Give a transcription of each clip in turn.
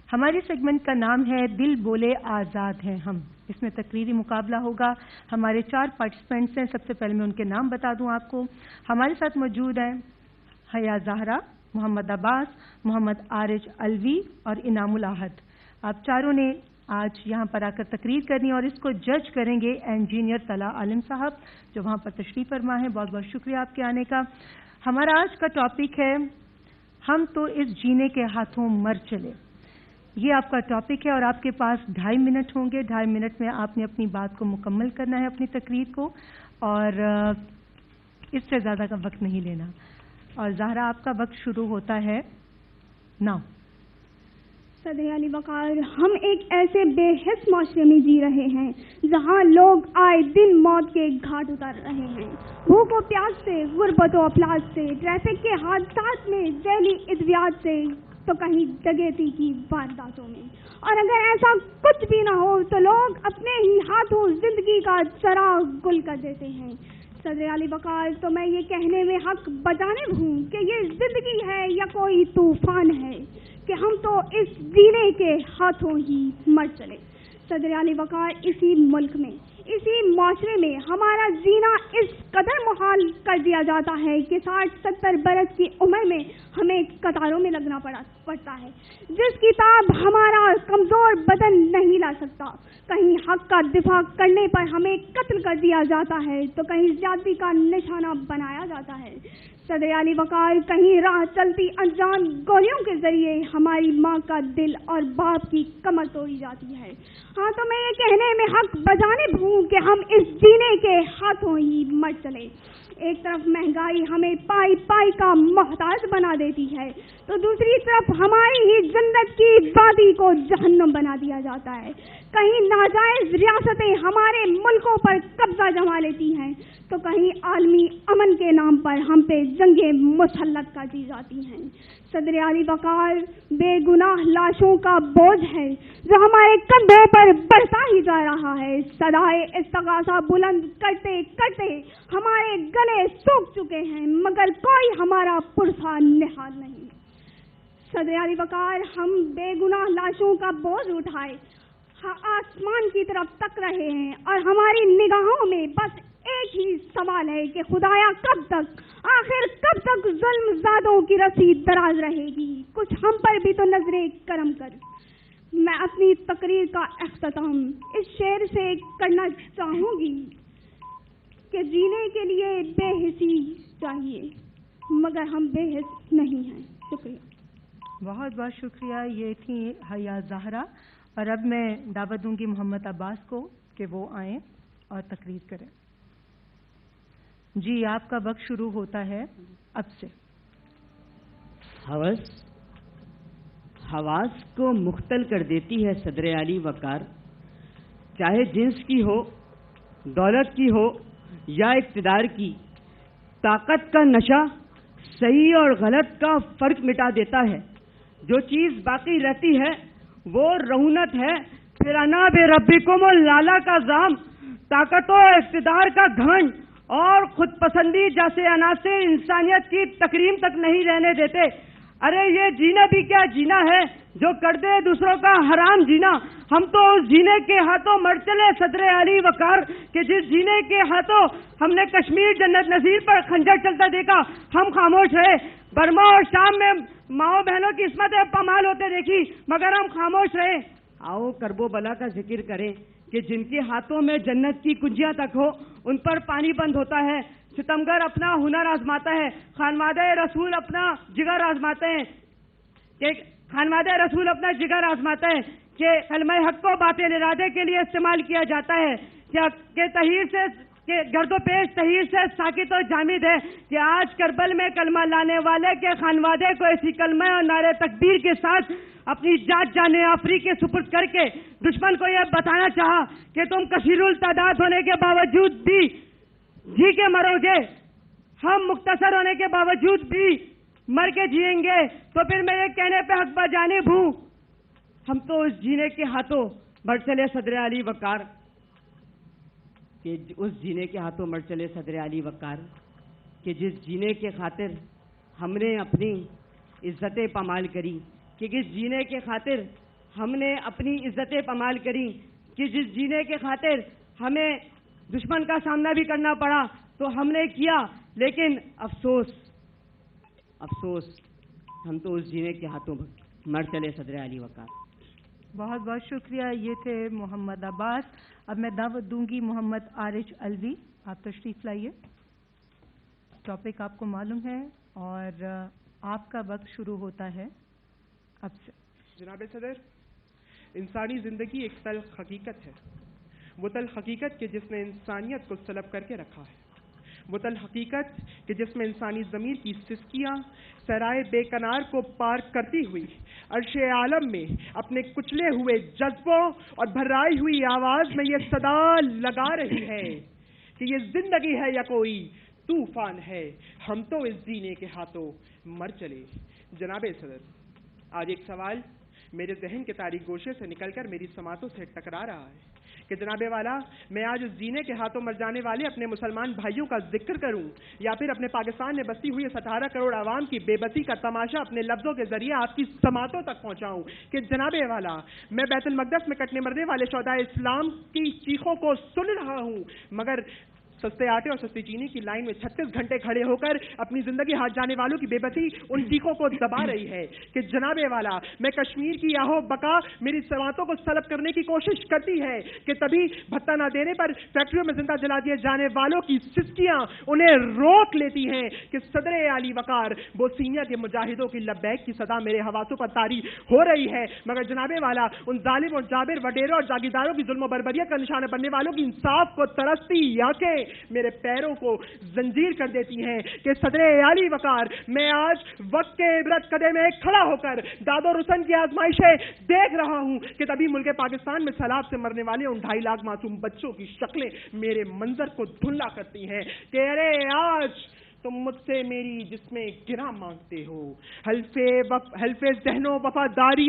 ہماری سیگمنٹ کا نام ہے دل بولے آزاد ہیں ہم. اس میں تقریری مقابلہ ہوگا. ہمارے 4 پارٹیسپینٹس ہیں. سب سے پہلے میں ان کے نام بتا دوں آپ کو. ہمارے ساتھ موجود ہیں حیا زہرا, محمد عباس, محمد عارج الوی اور انعام الاحد. آپ چاروں نے آج یہاں پر آ کر تقریر کرنی اور اس کو جج کریں گے انجینئر طلعت عالم صاحب جو وہاں پر تشریف فرما ہے. بہت بہت شکریہ آپ کے آنے کا. ہمارا آج کا ٹاپک ہے ہم تو اس جینے کے ہاتھوں مر چلے. یہ آپ کا ٹاپک ہے اور آپ کے پاس 2.5 منٹ ہوں گے. 2.5 منٹ میں آپ نے اپنی بات کو مکمل کرنا ہے, اپنی تقریر کو, اور اس سے زیادہ کا وقت نہیں لینا. اور زہرا آپ کا وقت شروع ہوتا ہے ناؤ. صدر علی وقار, ہم ایک ایسے بے حس معاشرے میں جی رہے ہیں جہاں لوگ آئے دن موت کے گھاٹ اتر رہے ہیں. بھوک و پیاس سے, غربت و افلاس سے, ٹریفک کے حادثات میں, ذیلی ادویات سے, تو کہیں ڈکیتی کی وارداتوں میں. اور اگر ایسا کچھ بھی نہ ہو تو لوگ اپنے ہی ہاتھوں زندگی کا چراغ گل کر دیتے ہیں. صدر علی وقار, تو میں یہ کہنے میں حق بجانب ہوں کہ یہ زندگی ہے یا کوئی طوفان ہے کہ ہم تو اس جینے کے ہاتھوں ہی مر چلے. صدر علی وقار, اسی ملک میں, اسی معاشرے میں ہمارا جینا اس قدر محال کر دیا جاتا ہے کہ 60-70 برس کی عمر میں ہمیں قطاروں میں لگنا پڑتا ہے. جس کی تاب ہمارا کمزور بدن نہیں لا سکتا. کہیں حق کا دفاع کرنے پر ہمیں قتل کر دیا جاتا ہے تو کہیں زیادتی کا نشانہ بنایا جاتا ہے. صدر علی وقار, کہیں راہ چلتی انجان گولیوں کے ذریعے ہماری ماں کا دل اور باپ کی کمر توڑی جاتی ہے. ہاں, تو میں یہ کہنے میں حق بجانب ہوں کہ ہم اس جینے کے ہاتھوں ہی مر چلے. ایک طرف مہنگائی ہمیں پائی پائی کا محتاج بنا دیتی ہے تو دوسری طرف ہماری ہی جنت کی وادی کو جہنم بنا دیا جاتا ہے. کہیں ناجائز ریاستیں ہمارے ملکوں پر قبضہ جما لیتی ہیں تو کہیں عالمی امن کے نام پر ہم پہ جنگیں مسلط کر دی جاتی ہیں. صدر علی وقار, بے گناہ لاشوں کا بوجھ ہے جو ہمارے کندھوں پر بڑھتا ہی جا رہا ہے. صدائے استغاثہ بلند کرتے کرتے ہمارے گلے سوکھ چکے ہیں مگر کوئی ہمارا پرسہ نہال نہیں. صدر علی وقار, ہم بے گناہ لاشوں کا بوجھ اٹھائے آسمان کی طرف تک رہے ہیں اور ہماری نگاہوں میں بس ایک ہی سوال ہے کہ خدایا کب تک, آخر کب تک ظلم زادوں کی رسی دراز رہے گی. کچھ ہم پر بھی تو نظر کرم کر. میں اپنی تقریر کا اختتام اس شعر سے کرنا چاہوں گی کہ جینے کے لیے بے حسی چاہیے مگر ہم بے حس نہیں ہیں. شکریہ. بہت بہت شکریہ. یہ تھی حیا زہرا. اور اب میں دعوت دوں گی محمد عباس کو کہ وہ آئیں اور تقریر کریں. جی, آپ کا وقت شروع ہوتا ہے اب سے. حواس کو مختل کر دیتی ہے صدر علی وقار, چاہے جنس کی ہو, دولت کی ہو یا اقتدار کی. طاقت کا نشہ صحیح اور غلط کا فرق مٹا دیتا ہے. جو چیز باقی رہتی ہے وہ رونت ہے. پھر انا بے ربکم لالا کا زام, طاقت و اقتدار کا گھمنڈ اور خود پسندی جیسے عناصر انسانیت کی تکریم تک نہیں رہنے دیتے. ارے یہ جینا بھی کیا جینا ہے جو کر دے دوسروں کا حرام جینا. ہم تو اس جینے کے ہاتھوں مر چلے صدر علی وقار کہ جس جینے کے ہاتھوں ہم نے کشمیر جنت نظیر پر خنجر چلتا دیکھا ہم خاموش رہے. برما اور شام میں ماؤں بہنوں کی عصمتیں پامال ہوتے دیکھی مگر ہم خاموش رہے. آؤ کرب و بلا کا ذکر کریں کہ جن کے ہاتھوں میں جنت کی کنجیاں تک ہو ان پر پانی بند ہوتا ہے. ستمگر اپنا ہنر آزماتا ہے, خانوادہ رسول اپنا جگر آزماتے ہیں کہ کہ کلمہ حق کو باطل ارادے کے لیے استعمال کیا جاتا ہے کہ تحیر سے کہ گرد و پیش تحیر سے ساکت و جامد ہے کہ آج کربل میں کلمہ لانے والے کے خانوادے کو اسی کلمہ اور نعرے تکبیر کے ساتھ اپنی جات جان آفری کے سپرد کر کے دشمن کو یہ بتانا چاہا کہ تم کثیر التعداد ہونے کے باوجود بھی جی کے مرو گے, ہم مختصر ہونے کے باوجود بھی مر کے جیئیں گے. تو پھر میں یہ کہنے پہ حق بجانب ہوں ہم تو اس جینے کے ہاتھوں مر چلے صدر علی وقار کہ اس جینے کے ہاتھوں مر چلے صدر علی وقار کہ جس جینے کے خاطر ہم نے اپنی عزتیں پامال کری, کہ جس جینے کے خاطر ہم نے اپنی عزتیں پامال کری کہ جس جینے کے خاطر ہمیں دشمن کا سامنا بھی کرنا پڑا تو ہم نے کیا، لیکن افسوس ہم تو اس جینے کے ہاتھوں مر چلے صدر علی وقار۔ بہت بہت شکریہ، یہ تھے محمد عباس۔ اب میں دعوت دوں گی محمد عارج الوی، آپ تشریف لائیے۔ ٹاپک آپ کو معلوم ہے اور آپ کا وقت شروع ہوتا ہے اب سے۔ جناب صدر، انسانی زندگی ایک تلخ حقیقت ہے، وہ تلخ حقیقت کہ جس نے انسانیت کو سلب کر کے رکھا ہے، وہ تلخ حقیقت کہ جس میں انسانی ضمیر کی سسکیاں سرائے بے کنار کو پار کرتی ہوئی عرش عالم میں اپنے کچلے ہوئے جذبوں اور بھرائی ہوئی آواز میں یہ صدا لگا رہی ہے کہ یہ زندگی ہے یا کوئی طوفان ہے، ہم تو اس جینے کے ہاتھوں مر چلے۔ جناب صدر، آج ایک سوال میرے ذہن کے تاریک گوشے سے نکل کر میری سماعتوں سے ٹکرا رہا ہے کہ جناب والا، میں آج اس جینے کے ہاتھوں مر جانے والے اپنے مسلمان بھائیوں کا ذکر کروں یا پھر اپنے پاکستان میں بستی ہوئی 18 کروڑ عوام کی بے بسی کا تماشا اپنے لفظوں کے ذریعے آپ کی سماعتوں تک پہنچاؤں کہ جناب والا، میں بیت المقدس میں کٹنے مرنے والے شہدائے اسلام کی چیخوں کو سن رہا ہوں، مگر سستے آٹے اور سستی چینی کی لائن میں 36 گھنٹے کھڑے ہو کر اپنی زندگی ہاتھ جانے والوں کی بے بسی ان چیخوں کو دبا رہی ہے کہ جناب والا، میں کشمیر کی آہو بقا میری سماعتوں کو سلب کرنے کی کوشش کرتی ہے کہ تبھی بھتہ نہ دینے پر فیکٹریوں میں زندہ جلا دیے جانے والوں کی سسکیاں انہیں روک لیتی ہیں کہ صدر علی وقار بوسینیا کے مجاہدوں کی لبیک کی صدا میرے حواسوں پر طاری ہو رہی ہے، مگر جناب والا ان ظالم اور جابر وڈیروں اور جاگیرداروں کی ظلم و بربریت کا نشانہ بننے والوں کی انصاف کو ترستی آنکھیں میرے پیروں کو زنجیر کر دیتی ہیں کہ صدر علی وقار، میں آج وقت کے عبرت قدے میں کھڑا ہو کر داد و رسن کی آزمائشیں دیکھ رہا ہوں کہ تبھی ملک پاکستان میں سیلاب سے مرنے والے ان 2.5 لاکھ معصوم بچوں کی شکلیں میرے منظر کو دھندلا کرتی ہیں کہ ارے آج تم مجھ سے میری جس میں گرا مانگتے ہو، حلف ذہن و وفاداری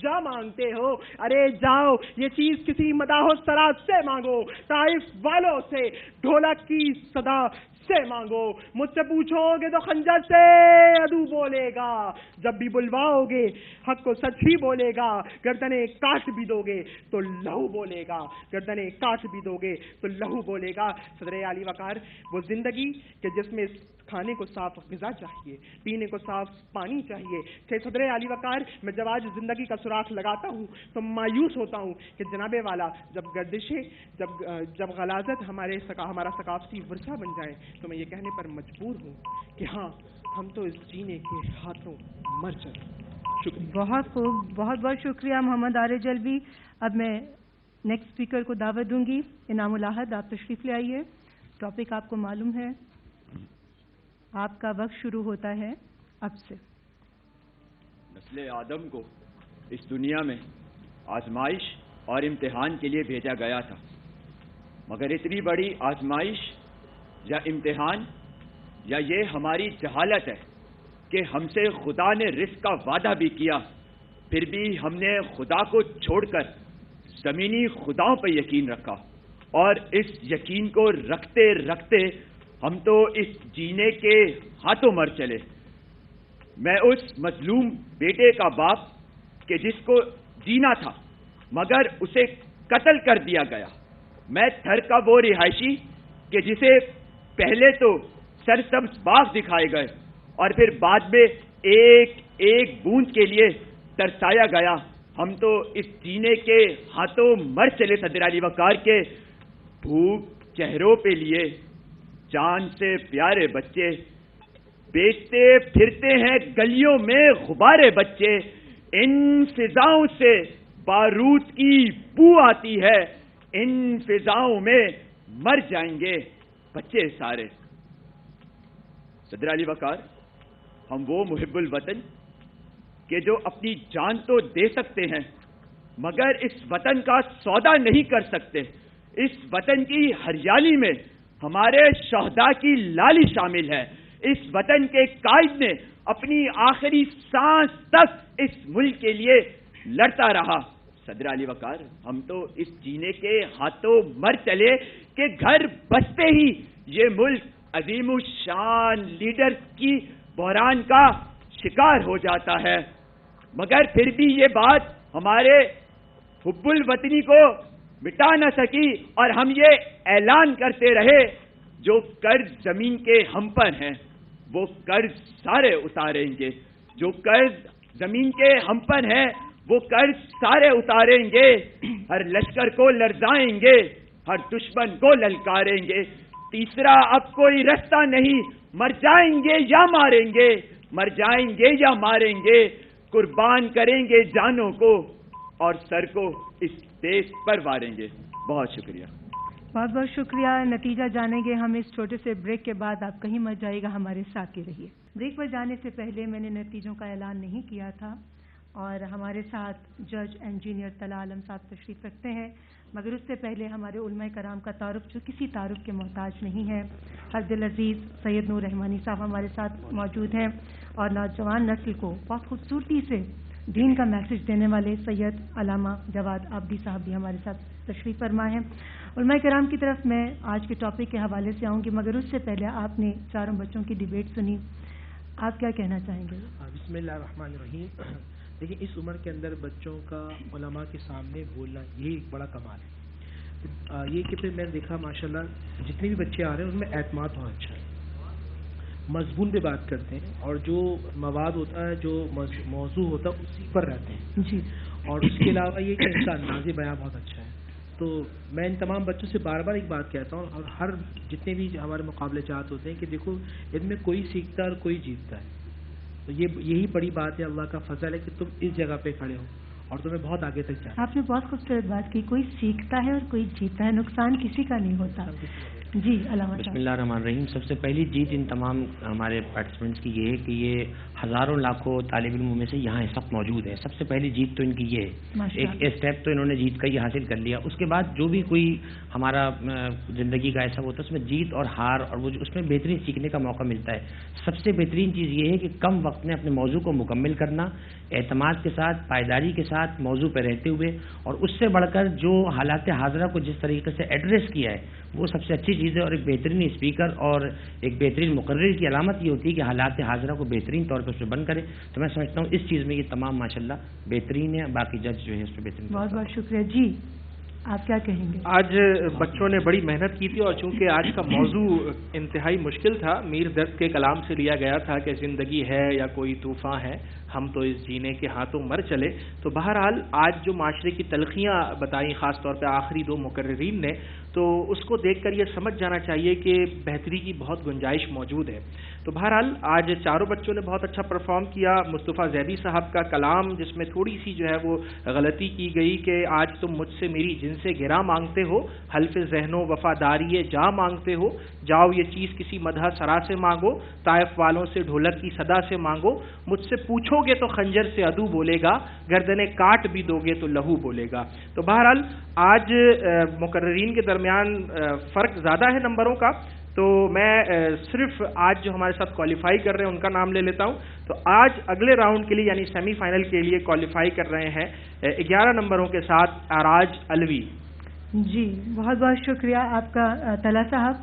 جا مانگتے ہو، ارے جاؤ یہ چیز کسی مداح و سرات سے مانگو، طائف والوں سے ڈھولک کی صدا سے مانگو، مجھ سے پوچھو گے تو خنجر سے عدو بولے گا، جب بھی بلواؤ گے حق کو سچ ہی بولے گا، گردنیں کاٹ بھی دو گے تو لہو بولے گا، گردنیں کاٹ بھی دو گے تو لہو بولے گا۔ صدر علی وقار، وہ زندگی کہ جس میں کھانے کو صاف غذا چاہیے، پینے کو صاف پانی چاہیے، کہ صدر علی وقار، میں جب آج زندگی کا سراخ لگاتا ہوں تو مایوس ہوتا ہوں کہ جناب والا، جب گردشیں، جب غلاظت ہمارا ثقافتی ورثہ بن جائے تو میں یہ کہنے پر مجبور ہوں کہ ہاں، ہم تو اس جینے کے ہاتھوں مر چلے۔ شکریہ۔ بہت خوب، بہت بہت شکریہ محمد عارج الوی۔ اب میں نیکسٹ اسپیکر کو دعوت دوں گی، انعام الاحد، آپ تشریف لے آئیے۔ ٹاپک آپ کو معلوم ہے، آپ کا وقت شروع ہوتا ہے اب سے۔ نسل آدم کو اس دنیا میں آزمائش اور امتحان کے لیے بھیجا گیا تھا، مگر اتنی بڑی آزمائش یا امتحان یا یہ ہماری جہالت ہے کہ ہم سے خدا نے رزق کا وعدہ بھی کیا، پھر بھی ہم نے خدا کو چھوڑ کر زمینی خداؤں پہ یقین رکھا، اور اس یقین کو رکھتے رکھتے ہم تو اس جینے کے ہاتھوں مر چلے۔ میں اس مظلوم بیٹے کا باپ کہ جس کو جینا تھا مگر اسے قتل کر دیا گیا، میں تھر کا وہ رہائشی کہ جسے پہلے تو سرسبز باغ دکھائے گئے اور پھر بعد میں ایک ایک بوند کے لیے ترسایا گیا، ہم تو اس جینے کے ہاتھوں مر چلے صدر علی وقار کے بھوک چہروں پہ لیے جان سے پیارے بچے، بیچتے پھرتے ہیں گلیوں میں غبارے بچے، ان فضاؤں سے بارود کی بو آتی ہے، ان فضاؤں میں مر جائیں گے بچے سارے۔ صدر علی وقار، ہم وہ محب الوطن کہ جو اپنی جان تو دے سکتے ہیں مگر اس وطن کا سودا نہیں کر سکتے، اس وطن کی ہریالی میں ہمارے شہداء کی لالی شامل ہے، اس وطن کے قائد نے اپنی آخری سانس تک اس ملک کے لیے لڑتا رہا۔ صدر علی وقار، ہم تو اس جینے کے ہاتھوں مر چلے کہ گھر بستے ہی یہ ملک عظیم الشان لیڈر کی بحران کا شکار ہو جاتا ہے، مگر پھر بھی یہ بات ہمارے حب الوطنی کو مٹا نہ سکی اور ہم یہ اعلان کرتے رہے جو قرض زمین کے ہم پر ہیں وہ قرض سارے اتاریں گے، جو قرض زمین کے ہم پر ہیں وہ قرض سارے اتاریں گے، ہر لشکر کو لرزائیں گے، ہر دشمن کو للکاریں گے، تیسرا اب کوئی رستہ نہیں، مر جائیں گے یا ماریں گے، مر جائیں گے یا ماریں گے، قربان کریں گے جانوں کو اور سر کو اس دیش پر واریں گے۔ بہت شکریہ۔ بہت بہت شکریہ۔ نتیجہ جانیں گے ہم اس چھوٹے سے بریک کے بعد، آپ کہیں مت جائے گا، ہمارے ساتھ ہی رہیے۔ بریک پر جانے سے پہلے میں نے نتیجوں کا اعلان نہیں کیا تھا اور ہمارے ساتھ جج انجینئر طلعت عالم صاحب تشریف رکھتے ہیں، مگر اس سے پہلے ہمارے علماء کرام کا تعارف جو کسی تعارف کے محتاج نہیں ہے، حضرت العزیز سید نور رحمانی صاحب ہمارے ساتھ موجود ہیں اور نوجوان نسل کو بہت خوبصورتی سے دین کا میسج دینے والے سید علامہ جواد آبدی صاحب بھی ہمارے ساتھ تشریف فرما ہیں۔ علماء کرام کی طرف میں آج کے ٹاپک کے حوالے سے آؤں گی، مگر اس سے پہلے آپ نے چاروں بچوں کی ڈیبیٹ سنی، آپ کیا کہنا چاہیں گے؟ بسم اللہ الرحمن الرحیم۔ دیکھیں اس عمر کے اندر بچوں کا علماء کے سامنے بولنا یہ ایک بڑا کمال ہے۔ یہ کہ پھر میں نے دیکھا ماشاءاللہ جتنے بھی بچے آ رہے ہیں ان میں اعتماد بہت اچھا ہے، مضمون پہ بات کرتے ہیں اور جو مواد ہوتا ہے، جو موضوع ہوتا ہے اسی پر رہتے ہیں جی، اور اس کے علاوہ یہ کہ ان کا انداز بیان بہت اچھا ہے۔ تو میں ان تمام بچوں سے بار بار ایک بات کہتا ہوں اور ہر جتنے بھی ہمارے مقابلے جات ہوتے ہیں کہ دیکھو ان میں کوئی سیکھتا ہے اور کوئی جیتتا ہے، تو یہی بڑی بات ہے، اللہ کا فضل ہے کہ تم اس جگہ پہ کھڑے ہو اور تمہیں بہت آگے تک جانا۔ آپ نے بہت خوبصورت بات کی، کوئی سیکھتا ہے اور کوئی جیتا ہے، نقصان کسی کا نہیں ہوتا۔ جی علامہ بسم صاحب۔ اللہ الرحمن الرحیم۔ سب سے پہلی جیت ان تمام ہمارے پارٹیسپینٹس کی یہ ہے کہ یہ ہزاروں لاکھوں طالب علموں میں سے یہاں اس وقت موجود ہے، سب سے پہلی جیت تو ان کی یہ ہے، ایک اسٹیپ تو انہوں نے جیت کا یہ حاصل کر لیا۔ اس کے بعد جو بھی کوئی ہمارا زندگی کا ایسا ہوتا ہے اس میں جیت اور ہار اور وہ اس میں بہترین سیکھنے کا موقع ملتا ہے۔ سب سے بہترین چیز یہ ہے کہ کم وقت میں اپنے موضوع کو مکمل کرنا، اعتماد کے ساتھ، پائیداری کے ساتھ موضوع پہ رہتے ہوئے، اور اس سے بڑھ کر جو حالات حاضرہ کو جس طریقے سے ایڈریس کیا ہے وہ سب سے اچھی چیز ہے، اور ایک بہترین اسپیکر اور ایک بہترین مقرر کی علامت یہ ہوتی ہے کہ حالات حاضرہ کو بہترین طور پہ اس پہ بند کرے۔ تو میں سمجھتا ہوں اس چیز میں یہ تمام ماشاءاللہ بہترین ہے، باقی جج جو ہے اس پہ بہترین۔ بہت بہت شکریہ۔ جی آپ کیا کہیں گے؟ آج بچوں نے بڑی محنت کی تھی اور چونکہ آج کا موضوع انتہائی مشکل تھا، میر درد کے کلام سے لیا گیا تھا کہ زندگی ہے یا کوئی طوفان ہے، ہم تو اس جینے کے ہاتھوں مر چلے، تو بہرحال آج جو معاشرے کی تلخیاں بتائیں خاص طور پہ آخری دو مقررین نے، تو اس کو دیکھ کر یہ سمجھ جانا چاہیے کہ بہتری کی بہت گنجائش موجود ہے۔ تو بہرحال آج چاروں بچوں نے بہت اچھا پرفارم کیا۔ مصطفیٰ زیدی صاحب کا کلام جس میں تھوڑی سی جو ہے وہ غلطی کی گئی کہ آج تم مجھ سے میری جن سے گرا مانگتے ہو، حلف ذہن و وفاداری جا مانگتے ہو، جاؤ یہ چیز کسی مدح سرا سے مانگو، طائف والوں سے ڈھولک کی صدا سے مانگو، مجھ سے پوچھو گے تو خنجر سے عدو بولے گا، گردنیں کاٹ بھی دو گے تو لہو بولے گا۔ تو بہرحال آج مقررین کے درمیان فرق زیادہ ہے نمبروں کا، تو میں صرف آج جو ہمارے ساتھ کوالیفائی کر رہے ہیں ان کا نام لے لیتا ہوں۔ تو آج اگلے راؤنڈ کے لیے یعنی سیمی فائنل کے لیے کوالیفائی کر رہے ہیں 11 نمبروں کے ساتھ اعراج علوی۔ جی بہت بہت شکریہ آپ کا طلعت صاحب۔